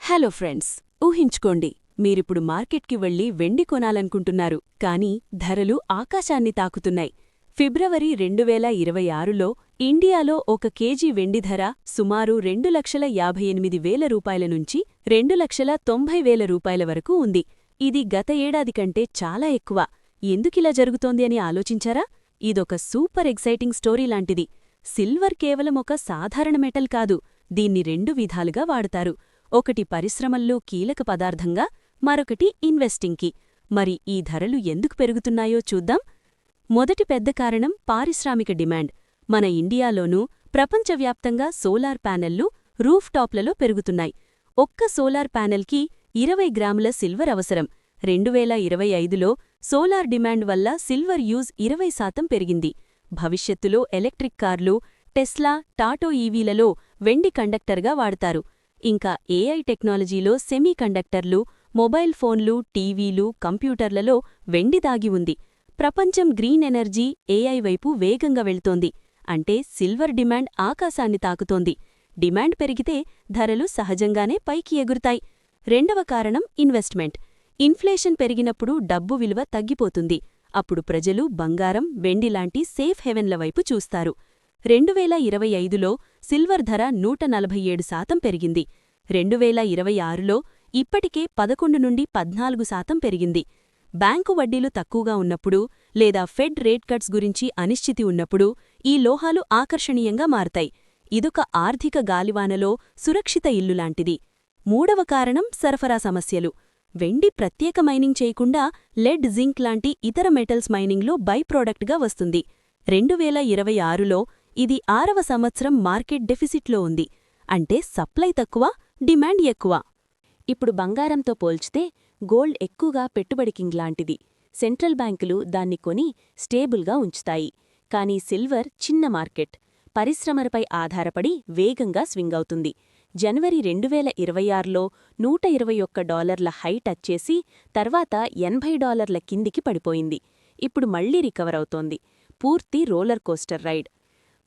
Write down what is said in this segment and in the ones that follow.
Hello friends, ఊహించుకోండి, మీరిప్పుడు మార్కెట్కి వెళ్లి వెండి కొనాలనుకుంటున్నారు. కానీ ధరలు ఆకాశాన్ని తాకుతున్నాయి. ఫిబ్రవరి 2026లో ఇండియాలో ఒక కేజీ వెండి ధర సుమారు 2,58,000 రూపాయల నుంచి 2,90,000 రూపాయల వరకు ఉంది. ఇది గత ఏడాది కంటే చాలా ఎక్కువ. ఎందుకిలా జరుగుతోంది అని ఆలోచించారా? ఇదొక సూపర్ ఎక్సైటింగ్ స్టోరీ లాంటిది. సిల్వర్ కేవలం ఒక సాధారణ మెటల్ కాదు. దీన్ని రెండు విధాలుగా వాడతారు. ఒకటి పరిశ్రమల్లో కీలక పదార్థంగా, మరొకటి ఇన్వెస్టింగ్కి. మరి ఈ ధరలు ఎందుకు పెరుగుతున్నాయో చూద్దాం. మొదటి పెద్ద కారణం పారిశ్రామిక డిమాండ్. మన ఇండియాలోనూ ప్రపంచవ్యాప్తంగా సోలార్ ప్యానెళ్లు రూఫ్ టాప్లలో పెరుగుతున్నాయి. ఒక్క సోలార్ ప్యానెల్కి 20 గ్రాముల సిల్వర్ అవసరం. 2025లో సోలార్ డిమాండ్ వల్ల సిల్వర్ యూజ్ 20% పెరిగింది. భవిష్యత్తులో ఎలక్ట్రిక్ కార్లు, టెస్లా, టాటో ఈవీలలో వెండి కండక్టర్గా వాడతారు. ఇంకా ఏఐ టెక్నాలజీలో సెమీ కండక్టర్లు, మొబైల్ ఫోన్లు, టీవీలు, కంప్యూటర్లలో వెండి దాగి ఉంది. ప్రపంచం గ్రీన్ ఎనర్జీ, ఏఐ వైపు వేగంగా వెళ్తోంది. అంటే సిల్వర్ డిమాండ్ ఆకాశాన్ని తాకుతోంది. డిమాండ్ పెరిగితే ధరలు సహజంగానే పైకి ఎగురుతాయి. రెండవ కారణం ఇన్వెస్ట్మెంట్. ఇన్ఫ్లేషన్ పెరిగినప్పుడు డబ్బు విలువ తగ్గిపోతుంది. అప్పుడు ప్రజలు బంగారం, వెండి లాంటి సేఫ్ హెవెన్ల వైపు చూస్తారు. 2025లో సిల్వర్ ధర 147% పెరిగింది. 2026లో ఇప్పటికే 11 నుండి 14% పెరిగింది. బ్యాంకు వడ్డీలు తక్కువగా ఉన్నప్పుడు లేదా ఫెడ్ రేట్ కట్స్ గురించి అనిశ్చితి ఉన్నప్పుడు ఈ లోహాలు ఆకర్షణీయంగా మారతాయి. ఇదొక ఆర్థిక గాలివానలో సురక్షిత ఇల్లులాంటిది. మూడవ కారణం సరఫరా సమస్యలు. వెండి ప్రత్యేక మైనింగ్ చేయకుండా లెడ్, జింక్ లాంటి ఇతర మెటల్స్ మైనింగ్లో బై ప్రోడక్ట్గా వస్తుంది. 2026లో ఇది 6వ సంవత్సరం మార్కెట్ డెఫిసిట్లో ఉంది. అంటే సప్లై తక్కువ, డిమాండ్ ఎక్కువ. ఇప్పుడు బంగారంతో పోల్చితే గోల్డ్ ఎక్కువగా పెట్టుబడికింగ్లాంటిది. సెంట్రల్ బ్యాంకులు దాన్ని కొని స్టేబుల్గా ఉంచుతాయి. కానీ సిల్వర్ చిన్న మార్కెట్. పరిశ్రమలపై ఆధారపడి వేగంగా స్వింగ్ అవుతుంది. జనవరి 2026లో $121 హై టచ్ చేసి తర్వాత $80 కిందికి పడిపోయింది. ఇప్పుడు మళ్లీ రికవర్ అవుతోంది. పూర్తి రోలర్ కోస్టర్ రైడ్.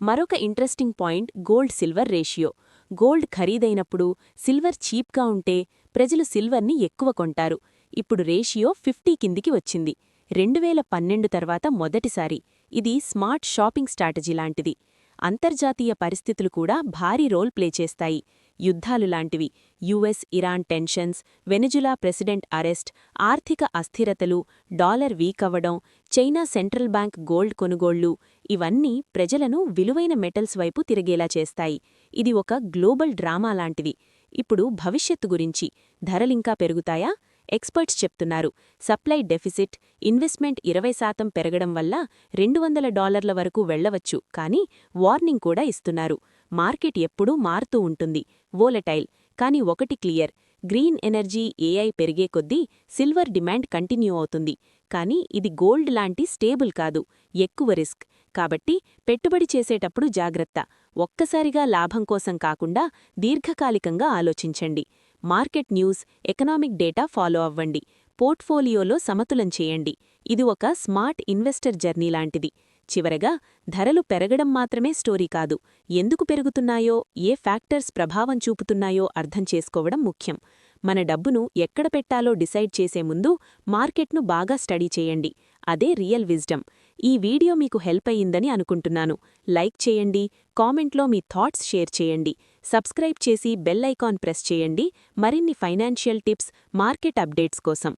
మరొక interesting point gold silver ratio. Gold ఖరీదైనప్పుడు సిల్వర్ చీప్గా ఉంటే ప్రజలు సిల్వర్ని ఎక్కువ కొంటారు. ఇప్పుడు రేషియో 50 కిందికి వచ్చింది. 2012 తర్వాత మొదటిసారి. ఇది స్మార్ట్ షాపింగ్ స్ట్రాటజీ లాంటిది. అంతర్జాతీయ పరిస్థితులు కూడా భారీ రోల్ ప్లే చేస్తాయి. యుద్ధాలు లాంటివి, US Iran tensions, Venezuela president arrest, ఆర్థిక అస్థిరతలు, డాలర్ వీక్ అవ్వడం, చైనా సెంట్రల్ బ్యాంక్ గోల్డ్ కొనుగోళ్లు ఇవన్నీ ప్రజలను విలువైన మెటల్స్ వైపు తిరిగేలా చేస్తాయి. ఇది ఒక గ్లోబల్ డ్రామా లాంటిది. ఇప్పుడు భవిష్యత్తు గురించి. ధరలింకా పెరుగుతాయా? ఎక్స్పర్ట్స్ చెప్తున్నారు సప్లై డెఫిసిట్, ఇన్వెస్ట్మెంట్ 20% పెరగడం వల్ల $200 వరకు వెళ్లవచ్చు. కానీ వార్నింగ్ కూడా ఇస్తున్నారు. మార్కెట్ ఎప్పుడూ మారుతూ ఉంటుంది, వోలటైల్. కానీ ఒకటి క్లియర్, గ్రీన్ ఎనర్జీ, ఏఐ పెరిగే కొద్దీ సిల్వర్ డిమాండ్ కంటిన్యూ అవుతుంది. కానీ ఇది గోల్డ్ లాంటి స్టేబుల్ కాదు, ఎక్కువ రిస్క్. కాబట్టి పెట్టుబడి చేసేటప్పుడు జాగ్రత్త. ఒక్కసారిగా లాభం కోసం కాకుండా దీర్ఘకాలికంగా ఆలోచించండి. Market news, economic data follow అవ్వండి. పోర్ట్ఫోలియోలో సమతులం చేయండి. ఇది ఒక స్మార్ట్ ఇన్వెస్టర్ జర్నీ లాంటిది. చివరగా, ధరలు పెరగడం మాత్రమే స్టోరీ కాదు. ఎందుకు పెరుగుతున్నాయో, ఏ ఫ్యాక్టర్స్ ప్రభావం చూపుతున్నాయో అర్థం చేసుకోవడం ముఖ్యం. మన డబ్బును ఎక్కడ పెట్టాలో డిసైడ్ చేసే ముందు మార్కెట్ను బాగా స్టడీ చేయండి. అదే రియల్ విజ్డమ్. ఈ వీడియో మీకు హెల్ప్ అయ్యిందని అనుకుంటున్నాను. లైక్ చేయండి, కామెంట్లో మీ థాట్స్ షేర్ చేయండి. సబ్స్క్రైబ్ చేసి బెల్ ఐకాన్ ప్రెస్ చేయండి మరిన్ని ఫైనాన్షియల్ టిప్స్, మార్కెట్ అప్డేట్స్ కోసం.